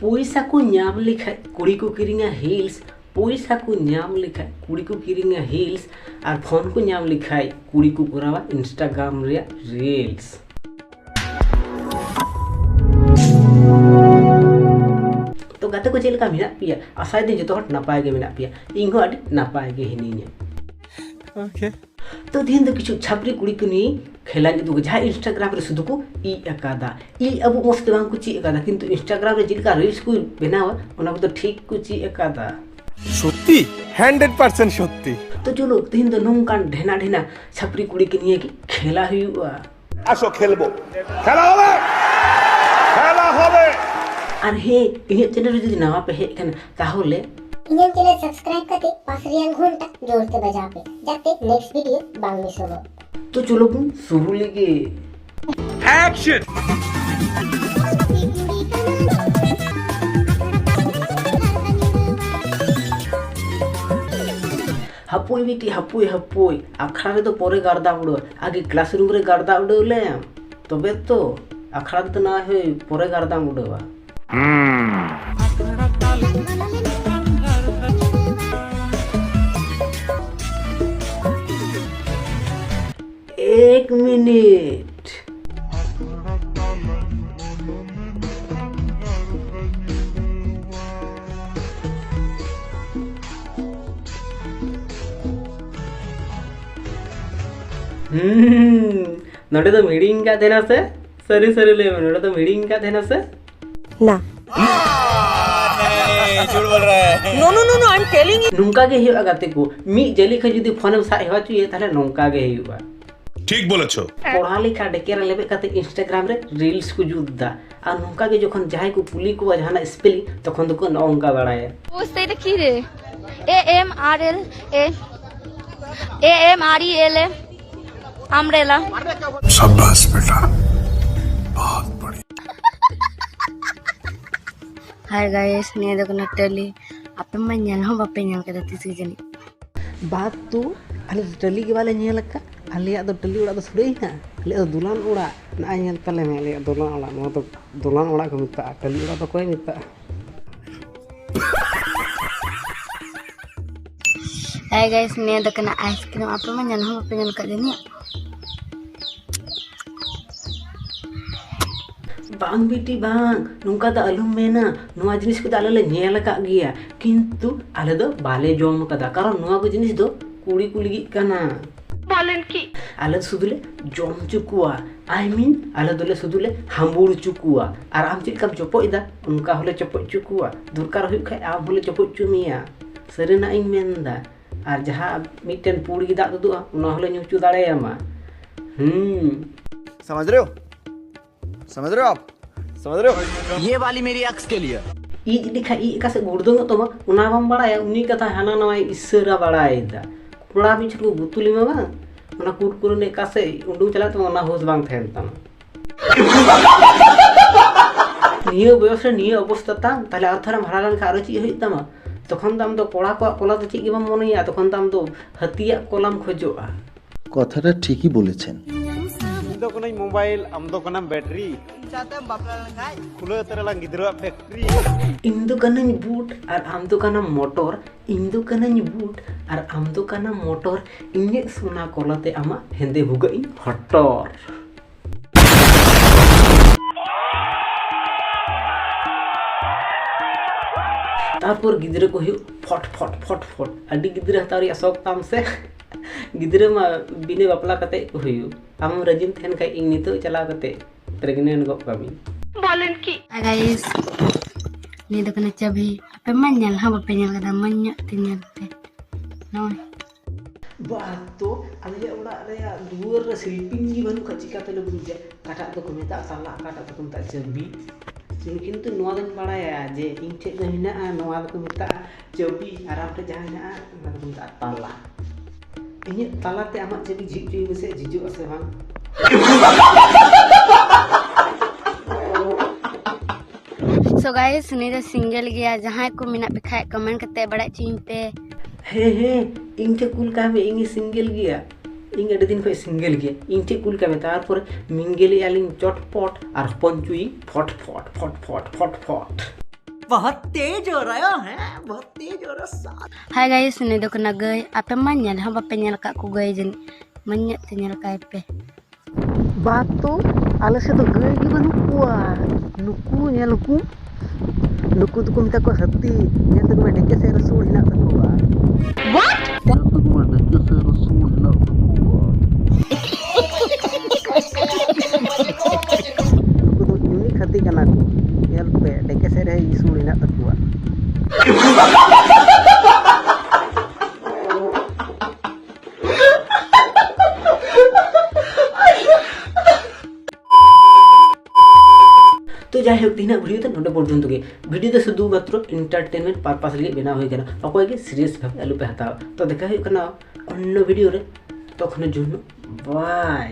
पैसा को नाम लिखा कुड़ी को किरिंगा हिल्स पैसा को नाम लिखा कुड़ी को किरिंगा हिल्स और फोन को नाम लिखा कुड़ी को करावा इंस्टाग्राम रे रील्स। तो गाते को चेलका मेना पिया आशा दिन जो नपाय गे मेना पिया इन हो अडी नपाय गे हिनीने। ओके तो दिन दो किछु छापरी कुड़ी को नी खेला दो जहाँ इंस्टाग्राम रे सुदु को ई अकादा ई अब मस्त बांग को ची अकादा किंतु इंस्टाग्राम रे जिनका रील्स को बनावा उना को तो ठीक को ची अकादा सत्ती 100% सत्ती। तो चलो दिन दो नोंकान ढेना ढेना छापरी कुड़ी के निये की खेला हुआ आसो खेलबो खेला होबे और हे इन चैनल जो नवा पे हे कन ताहले इन चैनल सब्सक्राइब करते पास रियल घंटा जोरते बजा पे जाते नेक्स्ट वीडियो बांग मिस हो। तो चलो बुन शुरू लेगे एक्शन। हपोई बेटी हपोई हपोई आखड़ा रे तो परे गार्दा उड़ो आगे क्लासरूम रे गार्दा उड़ोले तबे तो आखड़ा तो ना है परे गार्दा उड़ोवा। एक मिनट नोटे तो मीटिंग का देना से सरी सरी ले नोटे तो मीटिंग का देना से ना झूठ बोल रहा है। No no no no I am telling you नोंका गे हियो गाते को मी जेली ख जदी फोन सा हेवा चुए ताले नोंका गे हियो ठीक बोलछो। पढ़ा लिखा डेकेरा लेबे काते इंस्टाग्राम रे रील्स को जुद्दा आ नोंका गे जखन जाय को पुली को जहाना स्पेलिंग तखन तो को नोंका बड़ाय ओ सेटा की रे AMRELA अम्ब्रेला। शाबाश बेटा बहुत बढ़िया। हाय गाइस ने देखो ना टेली आपे मैं nyal हो बापे nyal के तीसरी जनी बात तो अले टली के वाले नेल का अले तो टली उड़ा तो सुड़ई ना अले तो दुलान उड़ा ना नेल तले में अले दुलान उड़ा नो तो दुलान उड़ा को मिता टली उड़ा तो कोई मिता। हाय गाइस ने देखो ना आइसक्रीम आपे मैं nyal हो बापे nyal के जनी बांग बेटी बांग नोंका दा अलुम मेना नोआ जिनिस को दाले नेल का गया किंतु आले दो बाले जोम कदा कारण नोआ को जिनिस दो कुड़ी कुली काना बोलन की आले सुदुले जोम चुकुआ आई मीन आले दोले सुदुले हांबुड़ चुकुआ और आम चित कम चोपो इदा उनका होले चोपो चुकुआ दुरकार हुई खाय आम होले चोपो चुमिया सरेना इन मेनदा और जहां मिटन पुड़ी गिदा दुदुआ उना होले न्यूचु दाड़ेयामा। समझ रहे हो आप समझ रहे हो। ये वाली मेरी अक्स के लिए ई लिखा ई का से गुड़दो तो उना बम बड़ाया उनी कथा हाना नवा इसरा बड़ायदा कोड़ा बिच को बुतुली में बा उना कुरकुर ने का से उंडू चला तो उना होस बांग थेन तम नियो बयस नियो अवस्था ताम ताले अर्थरा भरालन खारो ची होई तम तखन दाम तो कोड़ा को कोला तो ची गिबम मोनिया तखन दाम तो हतिया कोलम खोजोआ। কথাটা ঠিকই বলেছেন। ᱤᱧ ᱫᱚ ᱠᱟᱱᱟᱧ ᱢᱳᱵᱟᱭᱤᱞ ᱟᱢ ᱫᱚ ᱠᱟᱱᱟᱢ ᱵᱮᱴᱨᱤ ᱪᱟᱛᱮᱢ ᱵᱟᱯᱞᱟ ᱞᱮᱱᱠᱷᱟᱡ ᱠᱷᱩᱞᱟᱹᱣ ᱩᱛᱟᱹᱨᱟᱞᱟᱝ ᱜᱤᱫᱽᱨᱟᱹᱣᱟᱜ ᱯᱷᱮᱠᱴᱨᱤ इन दो कनन बूट और आम दो कना मोटर इन दो कनन बूट और आम दो कना मोटर इने सोना कोलाते आमा हेंदे भुगा इन हटर तारपर गिद्रे को हियो फट फट फट फट अडी गिद्रे हतारी असोक ताम से गिद्रे मा बिने बापला कते को हियो आम रजिम थेन खाय इन नितो चला कते प्रेग्नेंट गो कमी बोलन की गाइस ने देखो ना चाबी आपे मैं nyal हो बापे nyal कदा मन्य तिन्यल पे नो बात तो अले उड़ा रे दुवर शिल्पिंग जी बनु खचिका तले बुझे काटा तो को मेता साला काटा तो को मेता चबी किंतु नोआ दन बड़ाया जे इन ठे दो हिना नोआ को मेता चबी आराम ते जहां ना ना को मेता ताला इन ताला ते आमा चबी झिक जुई में से जिजु असे बांग सो गाइस ने सिंगल गया जहां को मिना पे खाए कमेंट करते बड़ा चीन पे हे इन ठे कुल का में इन सिंगल गया इन अडे दिन पे सिंगल गया इन ठे कुल का में तारपर मिंगेल यालिन चटपट और पंचुई फट फट फट फट फट फट बहुत तेज हो रहा है, बहुत तेज हो रहा है। Hai guys, ini do kena gay. Apa manyal ha bape nyal kak ku gay jen. Manyat nyal kai pe. Batu ala se do gay gi banu kuwa. Nuku nya luku. Nuku tu ko mita ko hati. Nya tu ko deke se rasul hina takuwa. What? Nya tu ko deke se rasul hina takuwa. Nuku tu unik hati kana ko. Nya pe deke se re rasul hina takuwa. तो जाए तीन video तो नोटे पर्यंत गे video तो शुद्ध मात्र entertainment purpose लगे बना हो गया अकय के सीरियस भाव आलू पे हताव तो देखा अन्य भिडियो रे तखन बाय।